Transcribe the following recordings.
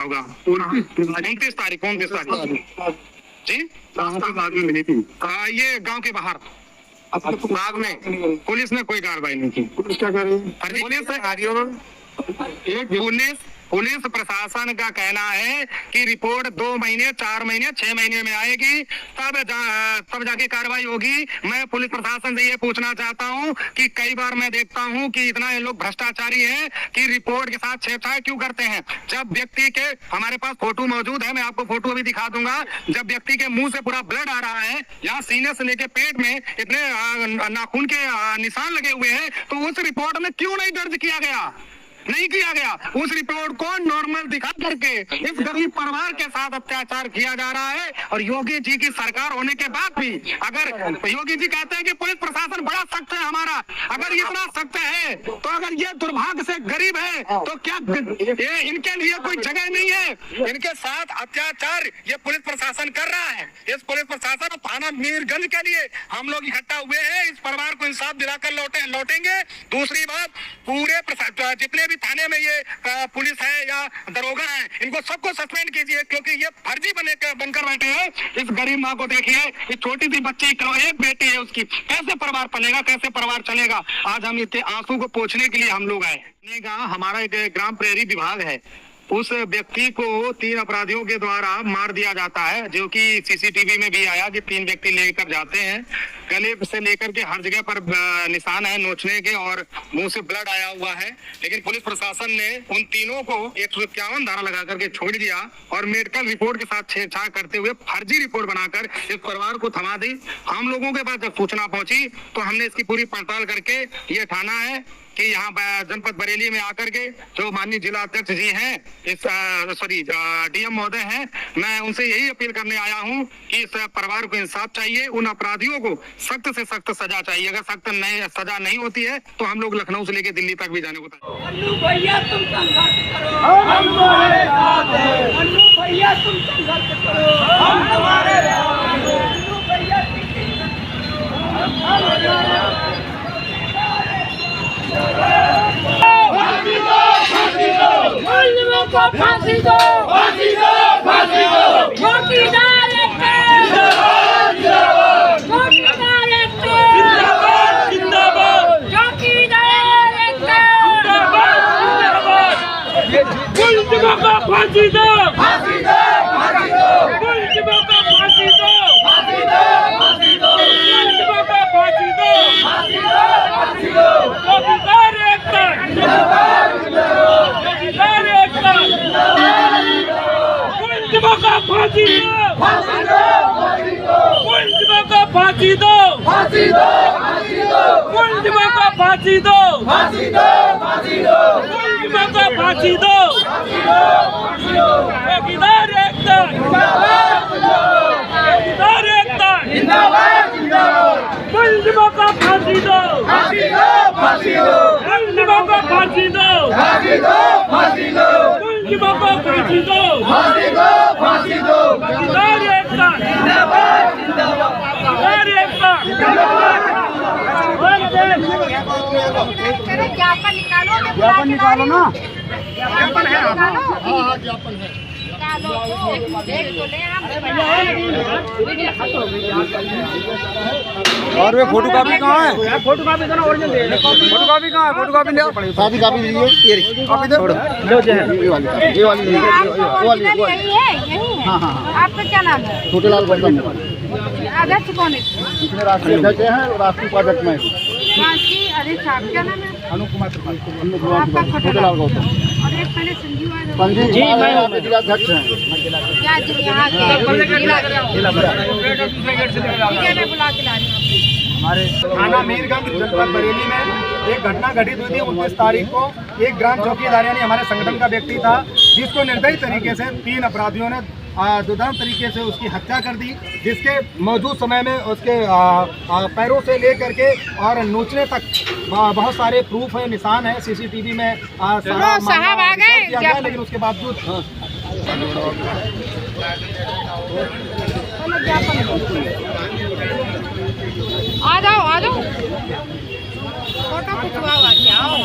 होगा 29 तारीख जी बाग में मिली थी। ये गांव के बाहर बाग में पुलिस ने कोई कार्रवाई नहीं की। पुलिस क्या कर रही है? पुलिस प्रशासन का कहना है कि रिपोर्ट 2 महीने 4 महीने 6 महीने में आएगी, तब जाके कार्रवाई होगी। मैं पुलिस प्रशासन से ये पूछना चाहता हूँ कि कई बार मैं देखता हूँ कि इतना ये लोग भ्रष्टाचारी हैं कि रिपोर्ट के साथ छेड़छाड़ क्यों करते हैं। जब व्यक्ति के, हमारे पास फोटो मौजूद है, मैं आपको फोटो अभी दिखा दूंगा, जब व्यक्ति के मुंह से पूरा ब्लड आ रहा है, यहाँ सीने से लेके पेट में इतने नाखून के निशान लगे हुए हैं, तो उस रिपोर्ट में क्यों नहीं दर्ज किया गया? नहीं किया गया। उस रिपोर्ट को नॉर्मल दिखा करके इस गरीब परिवार के साथ अत्याचार किया जा रहा है। और योगी जी की सरकार होने के बाद भी, अगर योगी जी कहते हैं कि पुलिस प्रशासन बड़ा सख्त है हमारा, अगर इतना सख्त है तो अगर ये दुर्भाग्य से गरीब है तो क्या ये इनके लिए कोई जगह नहीं है? इनके साथ अत्याचार ये पुलिस प्रशासन कर रहा है। इस पुलिस प्रशासन थाना मीरगंज के लिए हम लोग इकट्ठा हुए हैं, इस परिवार को इंसाफ दिलाकर लौटेंगे। दूसरी बात, पूरे जितने भी थाने में ये पुलिस है या दरोगा है, इनको सबको सस्पेंड कीजिए, क्योंकि ये फर्जी बनकर बैठे हैं। इस गरीब माँ को देखिए, इस छोटी सी बच्ची, एक बेटी है उसकी, कैसे परिवार पलेगा, कैसे परिवार चलेगा? आज हम इतने आंसू को पोंछने के लिए हम लोग आए। हमारा एक ग्राम प्रहरी विभाग है, उस व्यक्ति को 3 अपराधियों के द्वारा मार दिया जाता है, जो कि सीसीटीवी में भी आया कि 3 व्यक्ति लेकर जाते हैं, गले से लेकर के हर जगह पर निशान है नोचने के और मुंह से ब्लड आया हुआ है। लेकिन पुलिस प्रशासन ने उन तीनों को 151 धारा लगा करके छोड़ दिया और मेडिकल रिपोर्ट के साथ छेड़छाड़ करते हुए फर्जी रिपोर्ट बनाकर इस परिवार को थमा दी। हम लोगों के पास जब सूचना पहुंची तो हमने इसकी पूरी पड़ताल करके, ये थाना है कि यहाँ जनपद बरेली में आकर के जो माननीय जिला अध्यक्ष जी हैं, इस डीएम महोदय हैं, मैं उनसे यही अपील करने आया हूँ कि इस परिवार को इंसाफ चाहिए, उन अपराधियों को सख्त से सख्त सजा चाहिए। अगर सख्त सजा नहीं होती है तो हम लोग लखनऊ से लेकर दिल्ली तक भी जाने को तैयार। अन्नू भैया तुम संघर्ष करो, हम तुम्हारे साथ हैं। अन्नू भैया तुम संघर्ष करो, हम तुम्हारे साथ हैं। अन्नू भैया फांसी दो, फांसी दो, फांसी दो। चौकीदार जिंदाबाद, चौकीदार जिंदाबाद, जिंदाबाद। चौकीदार जिंदाबाद। मुल्ज़िमों को फांसी दो, फांसी दो, फांसी दो। मुल्ज़िमों को फांसी दो, फांसी दो, फांसी दो। मुल्ज़िमों को फांसी दो, फांसी दो, फांसी दो। चौकीदार जिंदाबाद, जिंदाबाद। चौकीदार मुल्ज़िमों को फांसी दो, फांसी दो, फांसी दो। मुल्ज़िमों को फांसी दो, फांसी दो, फांसी दो। मुल्ज़िमों को फांसी दो, फांसी दो, फांसी दो। मुल्ज़िमों को फांसी दो, फांसी दो, फांसी दो। चौकीदार एकता जिंदाबाद, चौकीदार एकता जिंदाबाद, जिंदाबाद। मुल्ज़िमों को फांसी दो, फांसी दो, फांसी दो। मुल्ज़िमों को फांसी दो, फांसी दो, फांसी दो। मुल्ज़िमों को फांसी दो, फांसी दो, फांसी दो। चौकीदार एकता जिंदाबाद, जिंदाबाद। चौकीदार एकता जिंदाबाद। ज्ञापन निकालो, ज्ञापन निकालो ना। ज्ञापन है, हाँ ज्ञापन है। और वे फोटो कॉपी कहाँ है? फोटो कॉपी का ओरिजिनल दे। फोटो कॉपी कहाँ है? फोटो कॉपी ले, सादी कॉपी लीजिए। ये कॉपी दे, ये वाली यही है। आपका क्या नाम है? छोटेलाल गौतम। अध्यक्ष कौन है? इसमें राष्ट्रीय अध्यक्ष हैं और राष्ट्रीय उपाध्यक्ष में अध्यक्ष आप क्या नाम है? अनु कुमार त्रिपाठी, छोटेलाल गौतम। और एक पहले संजीव जी, मैं जिलाध्यक्ष हैं। क्या यहाँ के बुला के ला रही हूँ। हमारे थाना मीरगंज जनपद बरेली में एक घटना घटित हुई थी 29 तारीख को। एक ग्राम चौकीदार यानी हमारे संगठन का व्यक्ति था, जिसको निर्दयी तरीके से 3 अपराधियों ने दुर्दांत तरीके से उसकी हत्या कर दी, जिसके मौजूद समय में उसके पैरों से लेकर के और नोचने तक बहुत सारे प्रूफ है, निशान है, सीसीटीवी में सारा साहब आ गए। लेकिन उसके बावजूद आ जाओ फोटो खिंचवाओ, आओ।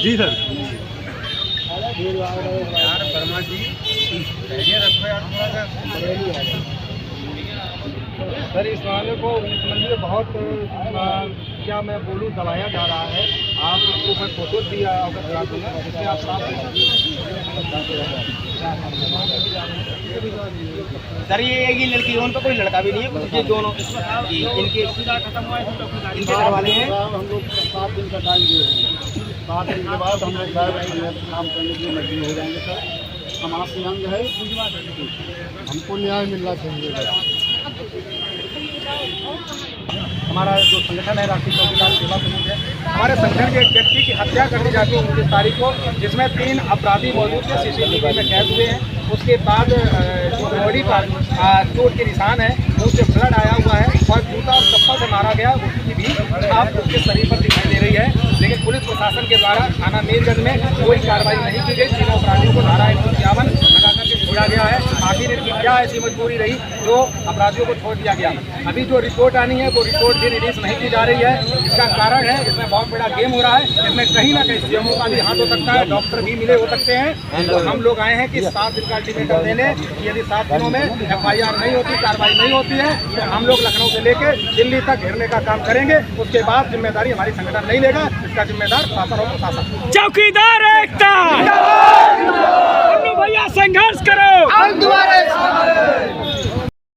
जी सर। सर इस मामले को मुख्यमंत्री बहुत क्या मैं बोलूँ दबाया जा रहा है। आप इसको मैं फोटो दिया अगर करा दूंगा जिससे आप साफ सर ये लड़की उन पर कोई लड़का भी नहीं है, ये दोनों इनके घर वाले हैं। हम लोग 7 दिन का टाइम दिए हैं। 7 दिन के बाद हम लोग काम करने के लिए मजबूर हो जाएंगे। सर समाज से अंग है, हमको न्याय मिलना चाहिए। हमारा जो संगठन है राष्ट्रीय चौकीदार सेवा समूह है, हमारे संगठन के एक व्यक्ति की हत्या कर दी जाती है 29 तारीख को, जिसमें 3 अपराधी मौजूद थे, CCTV में कैद हुए हैं। उसके बाद जो बॉडी पर चोट के निशान है, मुंह से ब्लड आया हुआ है और जूता और चप्पल से मारा गया, उसकी भी आप उसके शरीर पर दिखाई दे रही है। लेकिन पुलिस प्रशासन के द्वारा थाना मेरगंज में कोई कार्रवाई नहीं की गई। तीनों अपराधियों को धारा 151 लगा करके छोड़ा गया है। आखिर इनकी क्या ऐसी मजबूरी रही जो अपराधियों को छोड़ दिया गया। अभी जो रिपोर्ट आनी है वो रिपोर्ट भी रिलीज नहीं की जा रही है। इसका कारण है इसमें बहुत बड़ा गेम हो रहा है। इसमें कहीं ना कहीं सीएमओ का भी हाथ हो सकता है, डॉक्टर भी मिले हो सकते हैं। तो हम लोग आए हैं कि 7 दिन का अल्टीमेटम देने कि यदि 7 दिनों में FIR नहीं होती, कार्रवाई नहीं होती है तो हम लोग लखनऊ से लेकर दिल्ली तक घेरने का काम करेंगे। उसके बाद जिम्मेदारी हमारी संगठन नहीं लेगा, इसका जिम्मेदार शासन और प्रशासन। चौकीदार एकता, भैया संघर्ष करो।